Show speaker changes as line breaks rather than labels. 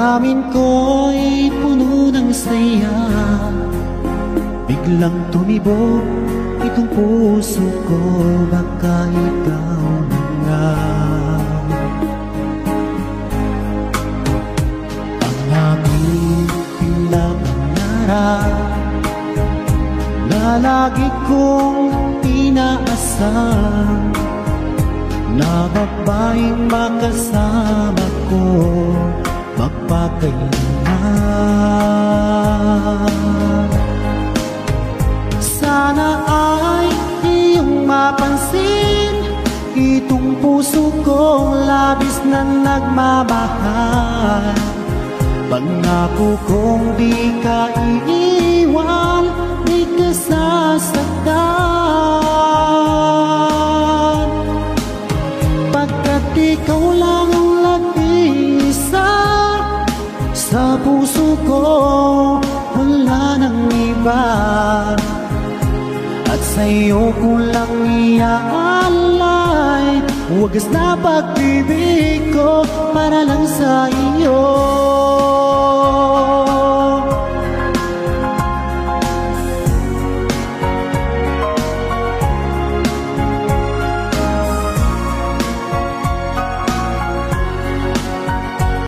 Damdamin ko'y puno ng saya, biglang tumibok itong puso ko. Baka ikaw na nga ang aking pinapangarap na lagi kong inaasahan, na babaeng makasama ko magpakailanman. Sana ay iyong mapansin itong puso kong labis na nagmamahal. Pangako kong di ka iiwan, di ka sasaktan, pagkat ikaw lang ang nag-iisa sa puso ko, wala nang iba. At sa'yo ko lang iaalay wagas na pag-ibig ko para lang sa iyo.